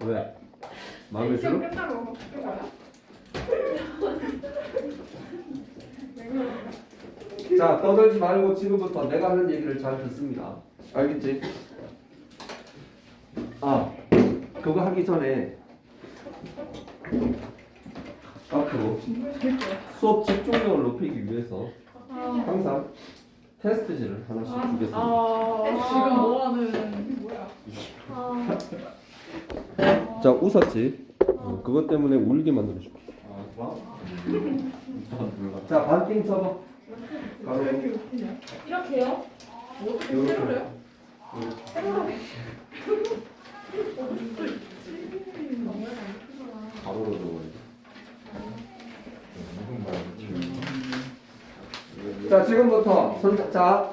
왜? 마음에 들어? 끝나고 바뀐 거야? 자, 떠들지 말고 지금부터 내가 하는 얘기를 잘 듣습니다. 알겠지? 아, 그거 하기 전에 앞으로 수업 집중력을 높이기 위해서 항상 테스트지를 하나씩 주겠습니다. 지금 뭐 하는 뭐야? 자, 웃었지? 그것 때문에 울게 만들어줄게. 자, 반띵 접어. 가로. 이렇게요? 어떻게 세로래요? 가로로 넣어야 자, 지금부터 자,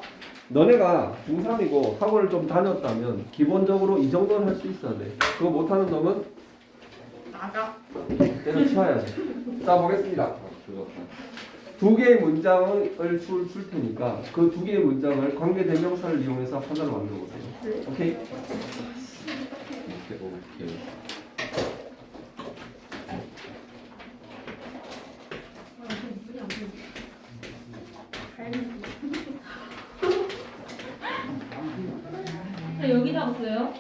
너네가 중3이고 학원을 좀 다녔다면 기본적으로 이 정도는 할 수 있어야 돼. 그거 못하는 놈은 나가. 때려치워야지. 자, 보겠습니다. 두 개의 문장을 줄 테니까 그 두 개의 문장을 관계대명사를 이용해서 하나로 만들어 보세요. 오케이? 오케이. 여기다 없어요?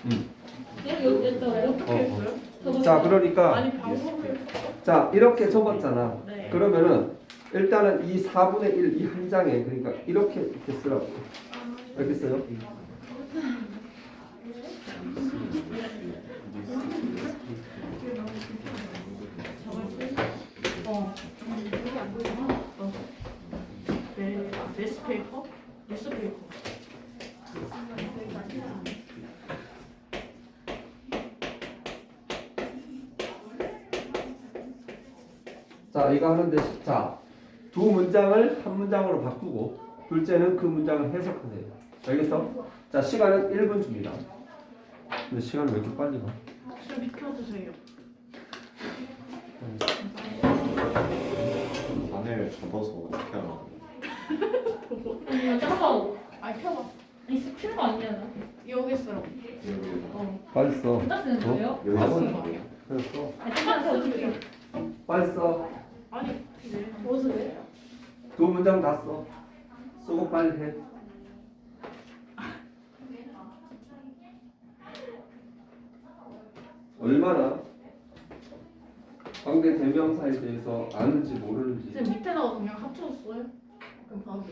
응. 여기 있어요? 어떻게 했어요? 자, 그러니까 아니 방법을. 자, 이렇게 적었잖아. 네. 그러면은 일단은 이 4분의 1 이 한 장에 그러니까 이렇게 쓰라고. 알겠어요? 네, 뉴스페이퍼? 뉴스페이퍼. 자, 이거 하는데 자, 두 문장을 한 문장으로 바꾸고 둘째는 그 문장을 해석하세요. 알겠어? 자, 시간은 1분 줍니다. 근데 시간이 왜 이렇게 빨리 가? 좀 비켜주세요. 안을 접어서 어떻게 하나? 잠깐만. 아니 펴봐. 아니 스피는 거 아니잖아. 여기 쓰라고. 여기 빨리 써. 부탁 쓰는 거예요? 여기 아, 쓰는 거 아니야? 그래서 써. 아니 잠깐만 어떻게? 빨리 써. 아니 네. 무엇을 해? 두 문장 다 써. 쓰고 빨리 해. 얼마나 관계 대명사에 대해서 아는지 모르는지. 지금 밑에다가 그냥 합쳐줬어요? 그럼 바로.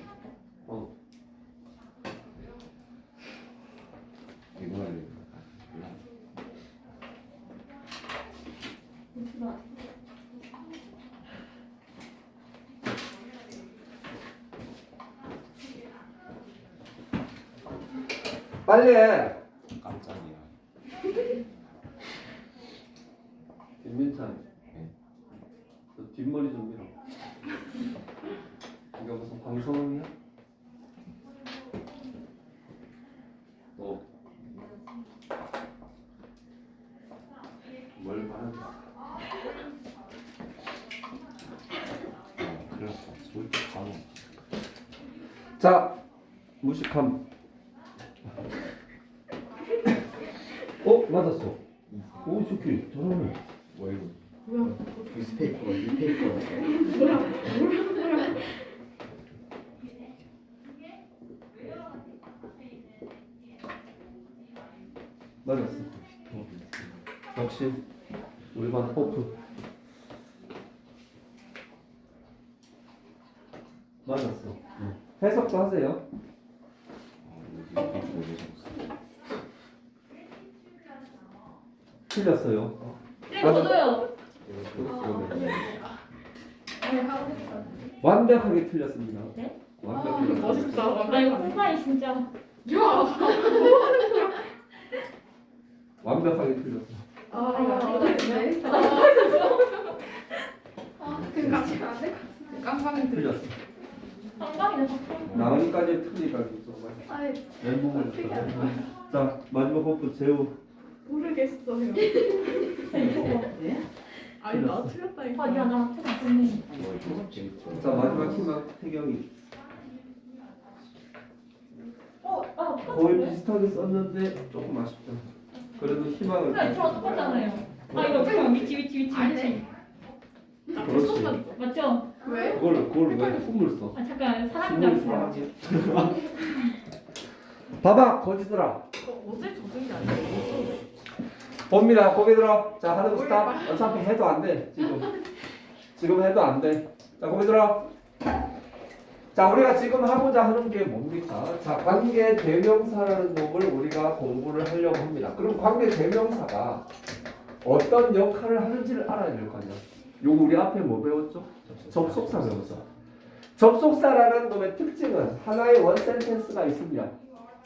이거 해야 돼. 빨리 해. 깜짝이야. 김민찬. 네. 너 뒷머리 좀 밀어. 이거 무슨 방송이야? 너. 뭘 말하는 거야? 큰일 났다. 솔직히 까먹. 자, 무식함. 어? 맞았어. 오, 좋게 잘하네. 뭐 이거? 뭐야? 뉴스페이퍼가 뉴페이퍼. 맞았어. 역시 우리 반 호프. 맞았어. 해석도 하세요. 여기 여기 적었어. 틀렸어요. 네, 저도요. 완벽하게 틀렸습니다. 네? 완벽하게. 멋있다. 아 이거 콩파이 진짜. 야. 완벽하게 틀렸어. 네. 그러니까 제가 안 돼. 깜깜이 틀렸어. 빵빵이네. 나은이까지 틀리니까 정말 아이 멘붕을 줬어. 자, 마지막 호프 재우. 모르겠어요. 아니 나 틀렸다니까. 아니야 나 태가 좋네. 뭐 이거 재밌죠. 자, 마지막 희망 태경이. 아 거의 비슷하게 썼는데 조금 아쉽다. 그래도 희망을 그래, 저랑 똑같잖아요. 아, 이거 잠깐만. 위치. 아니네. 나 그렇지. 무슨 맞죠? 왜? 그걸 왜 hum을 써? 아, 잠깐. 사람인 hum을 줄 알았어요. 써야지. 봐봐 거지들아. 어제 저녁이 아니야. 봅니다. 고개 들어. 자 하는 거 스탑. 어차피 해도 안 돼. 지금 해도 안 돼. 자 고개 들어. 자 우리가 지금 하고자 하는 게 뭡니까? 자 관계 대명사라는 놈을 우리가 공부를 하려고 합니다. 그럼 관계 대명사가 어떤 역할을 하는지를 알아야 될 거 아니야. 요거 우리 앞에 뭐 배웠죠? 접속사 배웠어. 접속사라는 놈의 특징은 하나의 원 센텐스가 있습니다.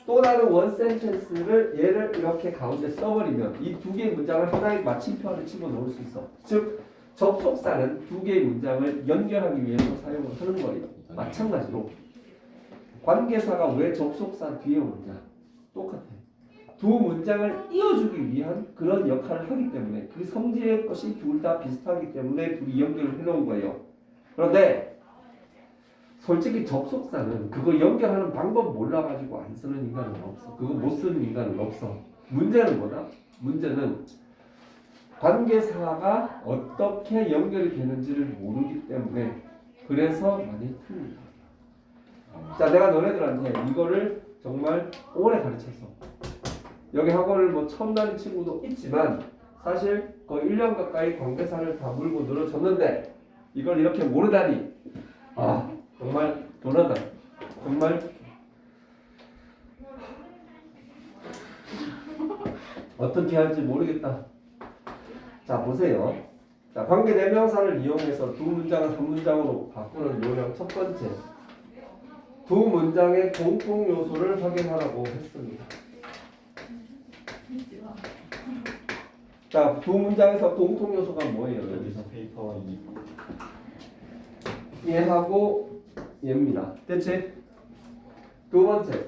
또 다른 원 센텐스를 얘를 이렇게 가운데 써버리면 이 두 개의 문장을 하나의 마침표를 치고 놓을 수 있어. 즉 접속사는 두 개의 문장을 연결하기 위해서 사용을 하는 거예요. 마찬가지로 관계사가 왜 접속사 뒤에 오느냐 똑같아. 두 문장을 이어주기 위한 그런 역할을 하기 때문에 그 성질의 것이 둘 다 비슷하기 때문에 둘이 연결을 해놓은 거예요. 그런데 솔직히 접속사는 그거 연결하는 방법 몰라가지고 안 쓰는 인간은 없어. 그거 못 쓰는 인간은 없어. 문제는 뭐다? 문제는 관계사가 어떻게 연결이 되는지를 모르기 때문에 그래서 많이 틀립니다. 자, 내가 너네들한테 이거를 정말 오래 가르쳤어. 여기 학원을 뭐 처음 다닌 친구도 있지만 사실 거의 1년 가까이 관계사를 다 물고 늘어졌는데 이걸 이렇게 모르다니 아 정말 도나다. 정말 어떻게 할지 모르겠다. 자 보세요. 자 관계 대명사를 이용해서 두 문장을 한 문장으로 바꾸는 요령 첫 번째. 두 문장의 공통 요소를 확인하라고 했습니다. 자, 두 문장에서 공통 요소가 뭐예요? 여기서 페이퍼와 이 얘하고 얘입니다. 됐지? 두 번째,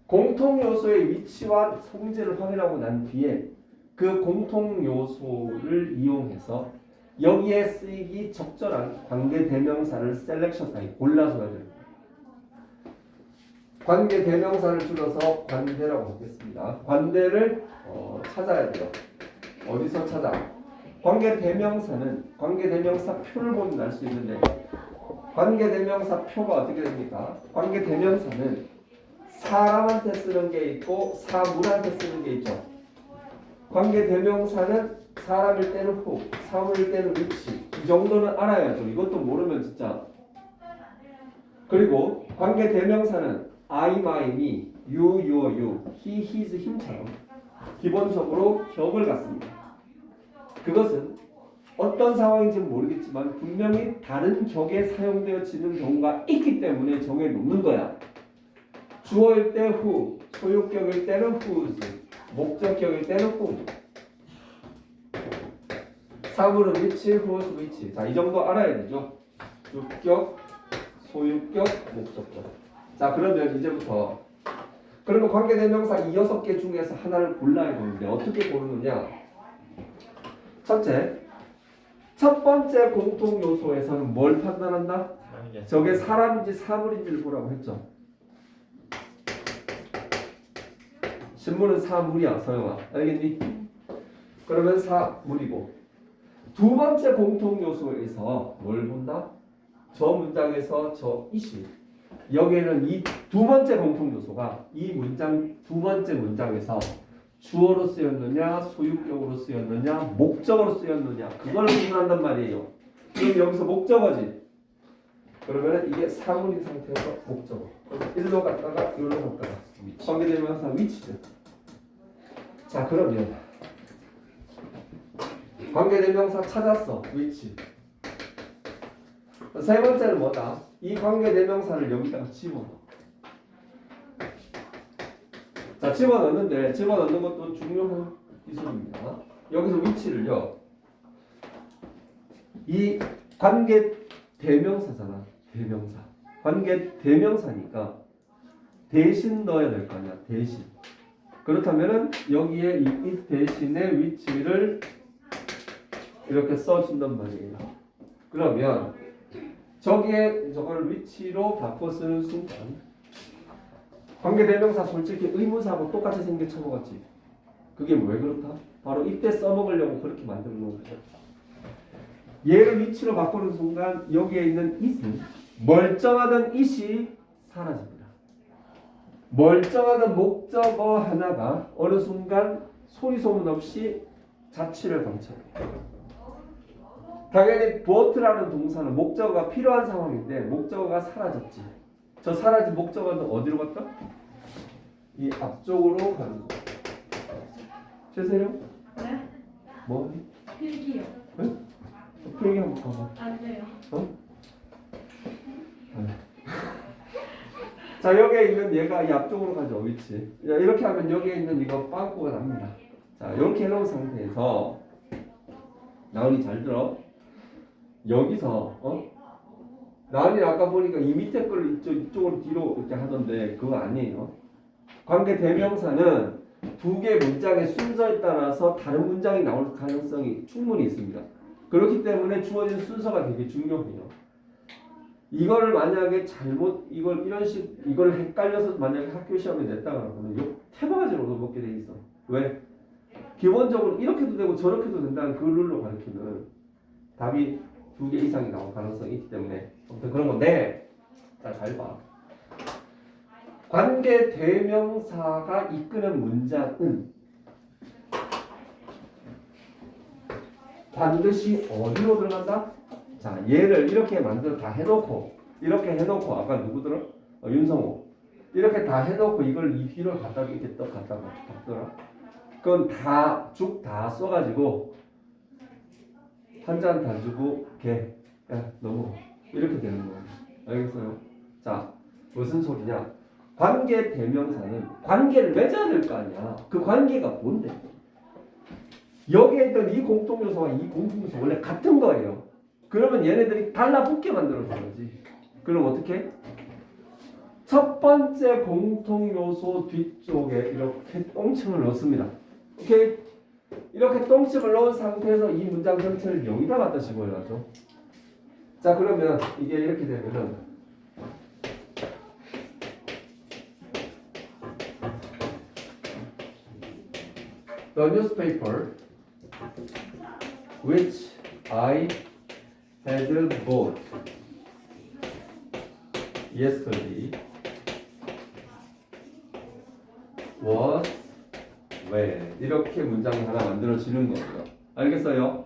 공통 요소의 위치와 성질을 확인하고 난 뒤에 그 공통 요소를 이용해서 여기에 쓰이기 적절한 관계 대명사를 셀렉션하기 골라서 가야 됩니다. 관계 대명사를 줄여서 관대라고 하겠습니다. 관대를 찾아야 돼요. 어디서 찾아? 관계 대명사는 관계 대명사 표를 보면 알 수 있는데 관계 대명사 표가 어떻게 됩니까? 관계 대명사는 사람한테 쓰는 게 있고 사물한테 쓰는 게 있죠. 관계 대명사는 사람일 때는 who, 사물일 때는 which. 이 정도는 알아야죠. 이것도 모르면 진짜. 그리고 관계 대명사는 I, my, me, you, your, you, he, his, him처럼 기본적으로 격을 갖습니다. 그것은 어떤 상황인지는 모르겠지만 분명히 다른 격에 사용되어지는 경우가 있기 때문에 정해 놓는 거야. 주어일 때 who, 소유격일 때는 whose, 목적격일 때는 whom. 사물은 which, whose, which. 자, 이 정도 알아야 되죠. 주격, 소유격, 목적격. 자, 그러면 이제부터 그러면 관계대명사 이 6개 중에서 하나를 골라야 되는데 어떻게 고르느냐? 첫째, 첫 번째 공통 요소에서는 뭘 판단한다? 저게 사람인지 사물인지를 보라고 했죠. 신문은 사물이야, 서영아. 알겠니? 그러면 사물이고 두 번째 공통 요소에서 뭘 본다? 저 문장에서 저 이시. 여기에는 이 두 번째 공통 요소가 이 문장 두 번째 문장에서 주어로 쓰였느냐, 소유격으로 쓰였느냐, 목적어로 쓰였느냐 그걸 구분한단 말이에요. 그럼 여기서 목적어지. 그러면 이게 사물인 상태에서 목적어. 일로 갔다가 일로 갔다가 관계대명사 위치죠. 자 그러면 관계대명사 찾았어. 위치. 세 번째는 뭐다? 이 관계대명사를 여기다가 집어넣어. 자 집어넣는데 집어넣는 것도 중요한 기술입니다. 여기서 위치를요. 이 관계 대명사잖아. 대명사. 관계 대명사니까 대신 넣어야 될 거 아니야. 대신. 그렇다면은 여기에 이 대신의 위치를 이렇게 써준단 말이에요. 그러면 저기에 저걸 위치로 바꿔 쓰는 순간 관계대명사 솔직히 의문사하고 똑같이 생겨 쳐먹었지. 그게 왜 그렇다? 바로 이때 써먹으려고 그렇게 만들어 놓은 거죠. 얘를 위치로 바꾸는 순간 여기에 있는 it은 멀쩡하던 it이 사라집니다. 멀쩡하던 목적어 하나가 어느 순간 소리 소문 없이 자취를 감춰요. 당연히 but라는 동사는 목적어가 필요한 상황인데 목적어가 사라졌지. 저 사라진 목적어는 어디로 갔다? 이 앞쪽으로 가는 거. 최세령? 네? 뭐? 필기요. 필기 한번 봐봐. 안 돼요. 어? 자, 여기에 있는 얘가 이 앞쪽으로 가죠, 위치. 자, 이렇게 하면 여기에 있는 이거 빵꾸가 납니다. 자, 이렇게 해놓은 상태에서 나은이 잘 들어. 여기서 나은이 아까 보니까 이 밑에 걸 이쪽으로 뒤로 이렇게 하던데 그거 아니에요. 관계 대명사는 두 개의 문장의 순서에 따라서 다른 문장이 나올 가능성이 충분히 있습니다. 그렇기 때문에 주어진 순서가 되게 중요해요. 이거를 만약에 잘못 이걸 헷갈려서 만약에 학교 시험에 냈다 그러면 요 태바가지로 얻어먹게 돼 있어. 왜? 기본적으로 이렇게도 되고 저렇게도 된다는 그 룰로 가르치면 답이 2개 이상이 나올 가능성이 있기 때문에 아무튼 그런 건데, 자, 잘 봐. 관계 대명사가 이끄는 문장은 반드시 어디로 들어간다? 자, 얘를 이렇게 만들어 다 해놓고 이렇게 해놓고 아까 누구더라? 윤성호 이렇게 다 해놓고 이걸 이 뒤로 갖다 이렇게 떡 갖다가 바꾸더라. 그건 다 쭉 다 써가지고 한 잔 다 주고 개 너무 이렇게 되는 거예요. 알겠어요? 자, 무슨 소리냐? 관계 대명사는 관계를 맺어야 될 거 아니야. 그 관계가 뭔데? 여기에 있던 이 공통 요소와 이 공통 요소 원래 같은 거예요. 그러면 얘네들이 달라붙게 만들어준 거지. 그럼 어떻게? 첫 번째 공통 요소 뒤쪽에 이렇게 똥침을 넣습니다. 오케이? 이렇게 똥침을 넣은 상태에서 이 문장 전체를 여기다 갖다 집어넣어야죠. 자, 그러면 이게 이렇게 되면은 The newspaper which I had bought yesterday was well. 이렇게 문장이 하나 만들어지는 거예요. 알겠어요?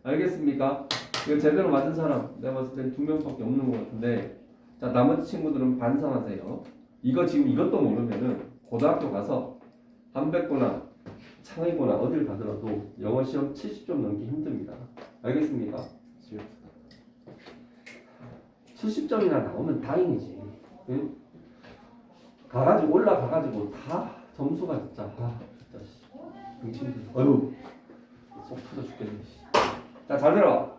알겠습니까? 이거 제대로 맞은 사람 내가 봤을 땐 2명밖에 없는 것 같은데, 자, 나머지 친구들은 반성하세요. 이거 지금 이것도 모르면은 고등학교 가서 한백고나 창의고나 어딜 가더라도 영어 시험 70점 넘기 힘듭니다. 알겠습니까? 70점이나 나오면 다행이지. 응? 가가지고 올라가가지고 다 점수가 진짜 진짜 등치들 어휴 속 터져 죽겠네. 자, 잘 들어.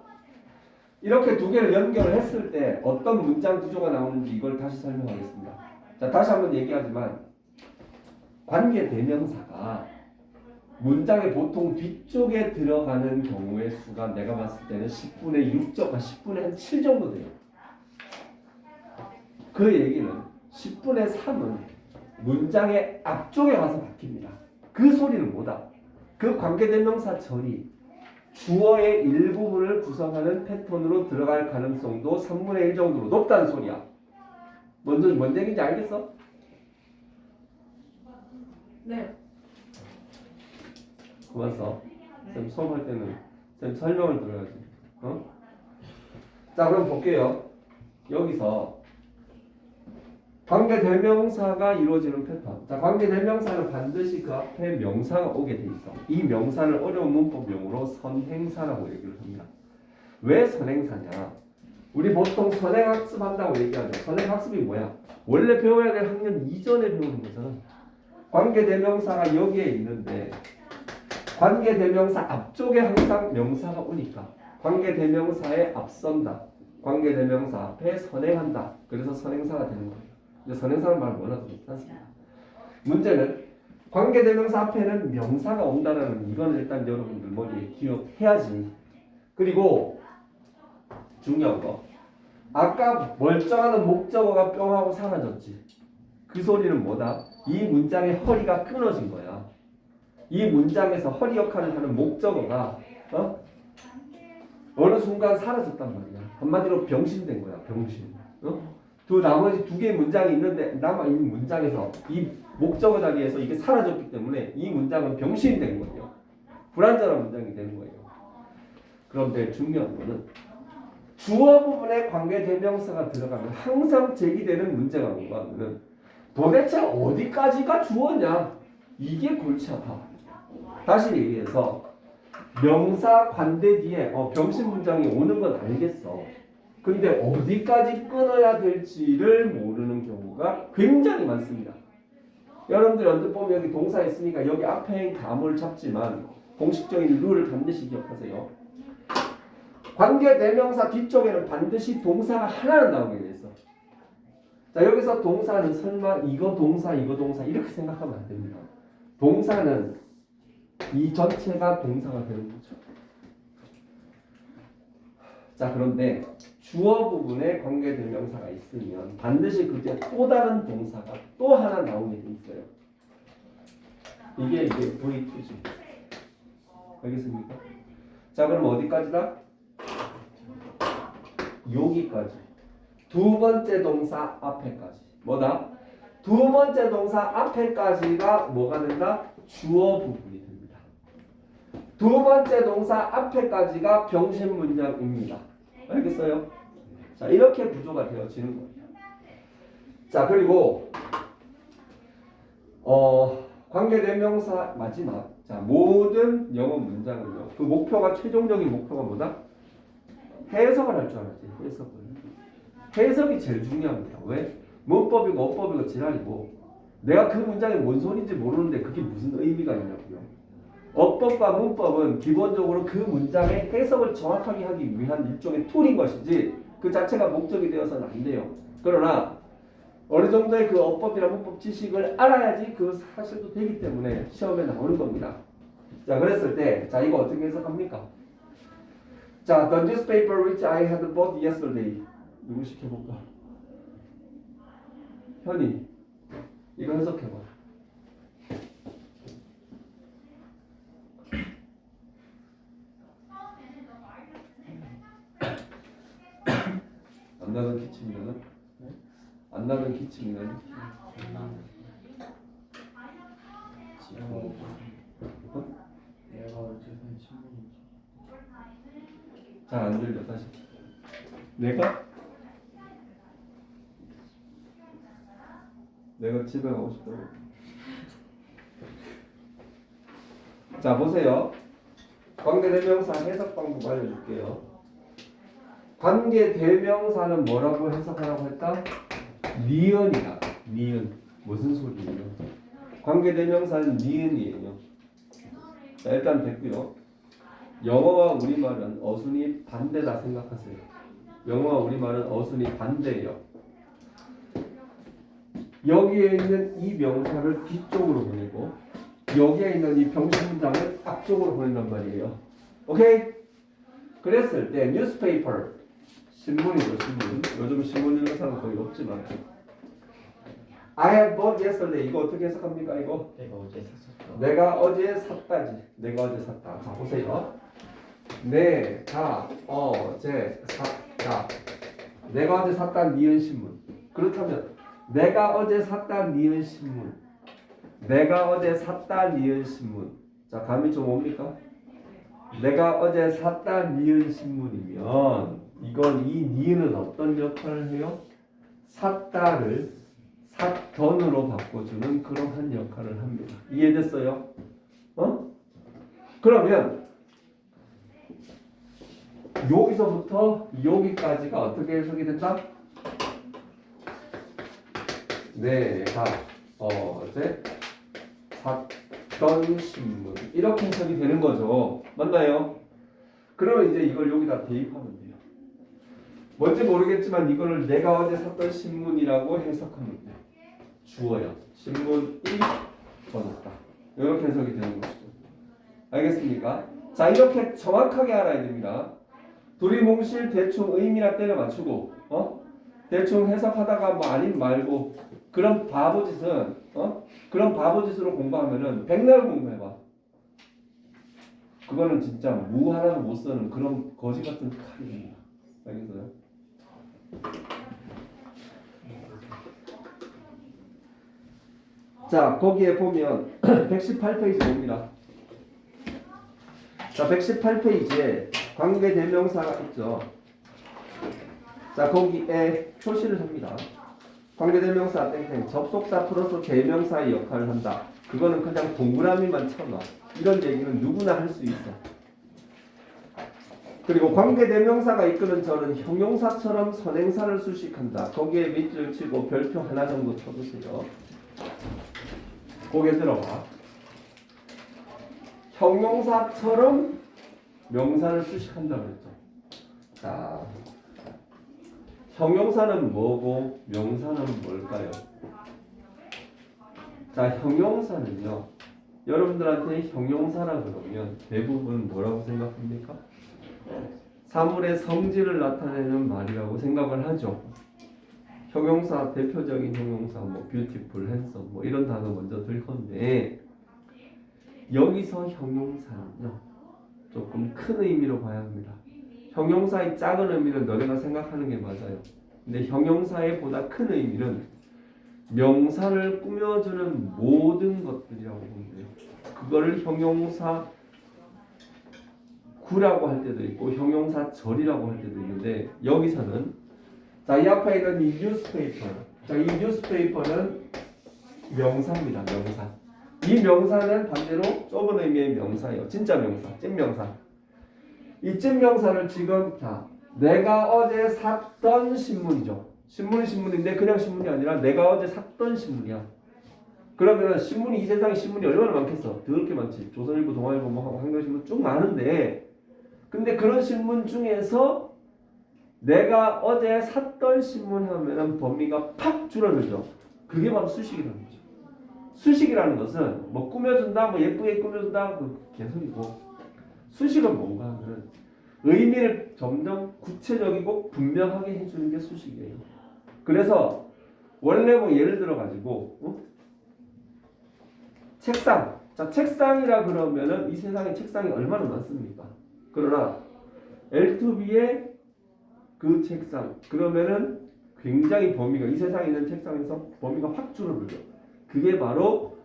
이렇게 두 개를 연결을 했을 때 어떤 문장 구조가 나오는지 이걸 다시 설명하겠습니다. 자, 다시 한번 얘기하지만 관계 대명사가 문장의 보통 뒤쪽에 들어가는 경우의 수가 내가 봤을 때는 10분의 6점, 10분의 한 7 정도 돼요. 그 얘기는 10분의 3은 문장의 앞쪽에 가서 박힙니다. 그 소리는 뭐다? 그 관계대명사 절이 주어의 일부분을 구성하는 패턴으로 들어갈 가능성도 3분의 1 정도로 높다는 소리야. 뭔 얘기인지 알겠어? 네. 그만 써. 쌤 수업할 때는 쌤 설명을 들어야지. 자, 그럼 볼게요. 여기서 관계대명사가 이루어지는 패턴. 자, 관계대명사는 반드시 그 앞에 명사가 오게 돼 있어. 이 명사를 어려운 문법용어로 선행사라고 얘기를 합니다. 왜 선행사냐? 우리 보통 선행학습 한다고 얘기하죠. 선행학습이 뭐야? 원래 배워야 될 학년 이전에 배우는 거잖아. 관계대명사가 여기에 있는데 관계대명사 앞쪽에 항상 명사가 오니까 관계대명사에 앞선다. 관계대명사 앞에 선행한다. 그래서 선행사가 되는 거예요. 근데 선행사는 말 원하도 괜찮습니다. 문제는 관계대명사 앞에는 명사가 온다는 이건 일단 여러분들 머리에 기억해야지. 그리고 중요한 거, 아까 멀쩡한 목적어가 뿅 하고 사라졌지. 그 소리는 뭐다? 이 문장의 허리가 끊어진 거야. 이 문장에서 허리 역할을 하는 목적어가 어느 순간 사라졌단 말이야. 한마디로 병신된 거야. 병신. 그 나머지 두 개의 문장이 있는데 남아있는 문장에서 이 목적어 자리에서 이게 사라졌기 때문에 이 문장은 병신이 된 거예요. 불완전한 문장이 되는 거예요. 그런데 중요한 거는 주어 부분에 관계 대명사가 들어가면 항상 제기되는 문제가 뭔가 하면은 도대체 어디까지가 주어냐? 이게 골치 아파. 다시 얘기해서 명사 관대 뒤에 병신 문장이 오는 건 알겠어. 근데 어디까지 끊어야 될지를 모르는 경우가 굉장히 많습니다. 여러분들 언뜻 보면 여기 동사 있으니까 여기 앞에 감을 잡지만 공식적인 룰을 반드시 기억하세요. 관계 대명사 뒤쪽에는 반드시 동사가 하나는 나오게 돼 있어. 자, 여기서 동사는 설마 이거 동사 이렇게 생각하면 안 됩니다. 동사는 이 전체가 동사가 되는 거죠. 자, 그런데 주어 부분에 관계 대명사가 있으면 반드시 그게 또 다른 동사가 또 하나 나오게 돼 있어요. 이게 V2지. 알겠습니까? 자, 그럼 어디까지다? 여기까지. 두 번째 동사 앞에까지. 뭐다? 두 번째 동사 앞에까지가 뭐가 된다? 주어 부분이 됩니다. 두 번째 동사 앞에까지가 병신 문장입니다. 알겠어요? 자, 이렇게 구조가 되어지는 거예요. 자, 그리고 관계대명사 마지막. 자, 모든 영어 문장은요. 그 목표가 최종적인 목표가 뭐다? 해석을 할 줄 알았지. 해석을. 해석이 제일 중요합니다. 왜? 문법이고 어법이고 지랄이고 내가 그 문장이 뭔 소리인지 모르는데 그게 무슨 의미가 있냐고요. 어법과 문법은 기본적으로 그 문장의 해석을 정확하게 하기 위한 일종의 툴인 것이지 그 자체가 목적이 되어서는 안 돼요. 그러나 어느 정도의 그 어법이나 문법 지식을 알아야지 그 사실도 되기 때문에 시험에 나오는 겁니다. 자, 그랬을 때 자, 이거 어떻게 해석합니까? 자, the newspaper which I had bought yesterday. 누구 시켜볼까? 현이, 이거 해석해봐. 안 나던 기침이면? 안 나던 기침이면? 내가 어제 산 신문이 잘 안 들려 다시. 내가 집에 가고 싶다고. 자, 보세요. 관계대명사 해석 방법 알려줄게요. 관계대명사는 뭐라고 해석하라고 했다? 니은이다. 니은. 무슨 소리예요? 관계대명사는 니은이에요. 자, 일단 됐고요. 영어와 우리말은 어순이 반대다 생각하세요. 영어와 우리말은 어순이 반대예요. 여기에 있는 이 명사를 뒤쪽으로 보내고 여기에 있는 이 병신 문장을 앞쪽으로 보낸단 말이에요. 오케이? 그랬을 때 newspaper 신문이죠. 신문. 요즘 신문 읽는 사람 거의 없지만 I have bought yesterday. 이거 어떻게 해석합니까? 이거 내가 어제 샀었다. 내가 어제 샀다지. 내가 어제 샀다. 자, 보세요. 내가 어제 샀다. 내가 어제 샀다 니은 신문. 그렇다면 내가 어제 샀다 니은 신문. 내가 어제 샀다 니은 신문. 자, 감이 좀 옵니까? 내가 어제 샀다 니은 신문이면 이건 이 니은은 어떤 역할을 해요? 샀다를 샀던으로 바꿔주는 그러한 역할을 합니다. 이해됐어요? 그러면 여기서부터 여기까지가 어떻게 해석이 된다? 내가 어제 샀던 신문 이렇게 해석이 되는 거죠. 맞나요? 그러면 이제 이걸 여기다 대입하면 돼요. 뭔지 모르겠지만 이거를 내가 어제 샀던 신문이라고 해석하면 돼요. 주어야. 신문이 번호다. 이렇게 해석이 되는 것이죠. 알겠습니까? 자, 이렇게 정확하게 알아야 됩니다. 두리뭉실 대충 의미나 때려 맞추고 대충 해석하다가 뭐 아님 말고 그런 바보짓은 그런 바보짓으로 공부하면은 백날 공부해봐. 그거는 진짜 무 하나도 못 쓰는 그런 거지 같은 칼입니다. 알겠어요? 자, 거기에 보면 118페이지 봅니다. 자, 118페이지에 관계대명사가 있죠. 자, 거기에 표시를 합니다. 관계대명사 땡땡 접속사 플러스 대명사의 역할을 한다. 그거는 그냥 동그라미만 쳐놔. 이런 얘기는 누구나 할 수 있어. 그리고 관계대명사가 이끄는 절은 형용사처럼 선행사를 수식한다. 거기에 밑줄 치고 별표 하나 정도 쳐주세요. 거기에 들어가. 형용사처럼 명사를 수식한다고 했죠. 자, 형용사는 뭐고 명사는 뭘까요? 자, 형용사는요. 여러분들한테 형용사라 그러면 대부분 뭐라고 생각합니까? 사물의 성질을 나타내는 말이라고 생각을 하죠. 형용사 대표적인 형용사 뭐 beautiful, handsome 뭐 이런 단어 먼저 들 건데 여기서 형용사는요 조금 큰 의미로 봐야 합니다. 형용사의 작은 의미는 너네가 생각하는 게 맞아요. 근데 형용사의 보다 큰 의미는 명사를 꾸며주는 모든 것들이라고 보면 돼요. 그거를 형용사 구라고 할 때도 있고 형용사 절이라고 할 때도 있는데 여기서는 자, 이 앞에 있는 이 뉴스페이퍼. 자, 이 뉴스페이퍼는 명사입니다. 명사. 이 명사는 반대로 좁은 의미의 명사예요. 진짜 명사, 찐명사. 이 찐명사를 지금 자, 내가 어제 샀던 신문이죠. 신문인데 그냥 신문이 아니라 내가 어제 샀던 신문이야. 그러면 신문이 이 세상에 신문이 얼마나 많겠어? 더럽게 많지. 조선일보, 동아일보, 뭐 하고 한겨레신문 쭉 많은데 근데 그런 신문 중에서 내가 어제 샀던 신문 하면은 범위가 팍 줄어들죠. 그게 바로 수식이라는 거죠. 수식이라는 것은 뭐 꾸며준다, 뭐 예쁘게 꾸며준다, 그 개소리고 수식은 뭔가 하면 의미를 점점 구체적이고 분명하게 해주는 게 수식이에요. 그래서 원래 뭐 예를 들어 가지고 책상. 자, 책상이라 그러면은 이 세상에 책상이 얼마나 많습니까? 그러나 L2B의 그 책상 그러면은 굉장히 범위가 이 세상에 있는 책상에서 범위가 확 줄어들죠. 그게 바로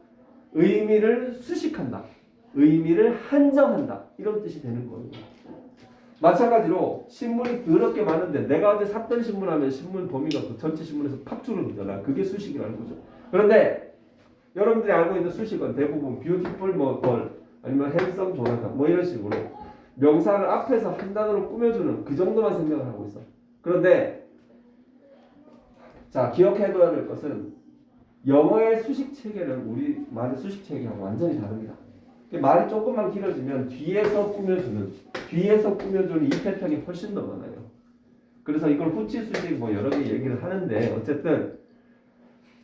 의미를 수식한다. 의미를 한정한다. 이런 뜻이 되는 거예요. 마찬가지로 신문이 더럽게 많은데 내가 어제 샀던 신문 하면 신문 범위가 그 전체 신문에서 팍 줄어들잖아. 그게 수식이라는 거죠. 그런데 여러분들이 알고 있는 수식은 대부분 beautiful 뭐 걸 아니면 handsome 조나단 뭐 이런 식으로 명사를 앞에서 한 단어로 꾸며주는 그 정도만 생각을 하고 있어. 그런데 자, 기억해둬야 될 것은 영어의 수식 체계는 우리 말의 수식 체계하고 완전히 다릅니다. 말이 조금만 길어지면 뒤에서 꾸며주는 이 패턴이 훨씬 더 많아요. 그래서 이걸 후치 수식 뭐 여러 개 얘기를 하는데 어쨌든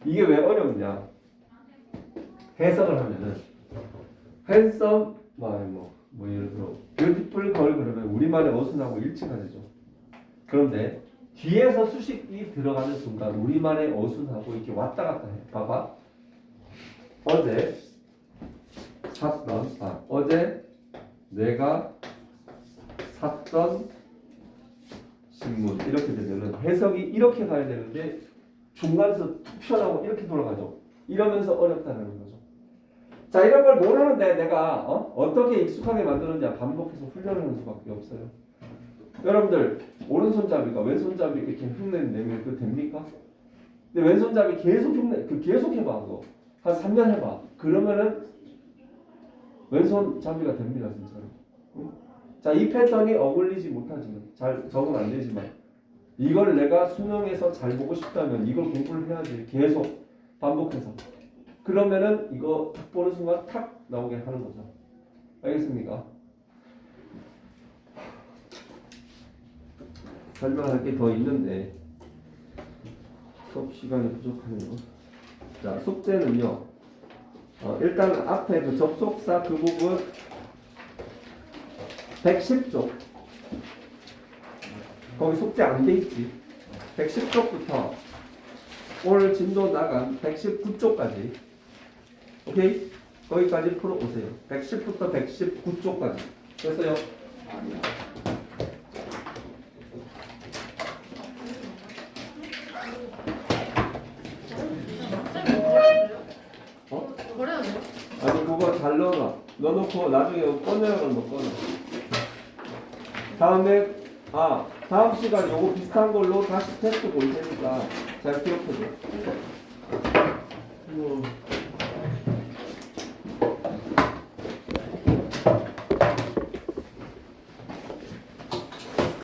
이게 왜 어렵냐? 해석을 하면은 handsome 뭐 예를 들어 beautiful girl 그러면 우리말의 어순하고 일치가 되죠. 그런데 뒤에서 수식이 들어가는 순간 우리말의 어순하고 이렇게 왔다 갔다 해. 봐봐. 어제 내가 샀던 신문 이렇게 되면은 해석이 이렇게 가야 되는데 중간에서 툭 튀어나오고 이렇게 돌아가죠. 이러면서 어렵다는 거죠. 자, 이런 걸 모르는데 내가 어떻게 익숙하게 만드는지 반복해서 훈련하는 수밖에 없어요. 여러분들 오른손잡이가 왼손잡이 이렇게 흉내내면 그거 됩니까? 근데 왼손잡이 계속 계속 해봐. 그거 한 3년 해봐. 그러면은 왼손잡이가 됩니다. 진짜로. 응? 자, 이 패턴이 어울리지 못하지만 잘 적응 안 되지만 이걸 내가 수능에서 잘 보고 싶다면 이걸 공부를 해야지. 계속 반복해서. 그러면은 이거 탁 보는 순간 탁 나오게 하는 거죠. 알겠습니까? 설명할 게 더 있는데 수업 시간이 부족하네요. 자, 숙제는요. 일단 앞에 그 접속사 그 부분 110쪽 거기 숙제 안 돼 있지. 110쪽부터 오늘 진도 나간 119쪽까지 오케이? 거기까지 풀어보세요. 110부터 119쪽까지 됐어요? 쌤 버려야 돼요? 어? 버려야 돼요? 아니 그거 잘 넣어놔. 넣어놓고 나중에 꺼내라 그러면 꺼내. 다음에 다음 시간에 요거 비슷한 걸로 다시 테스트 볼 테니까 잘 기억해줘.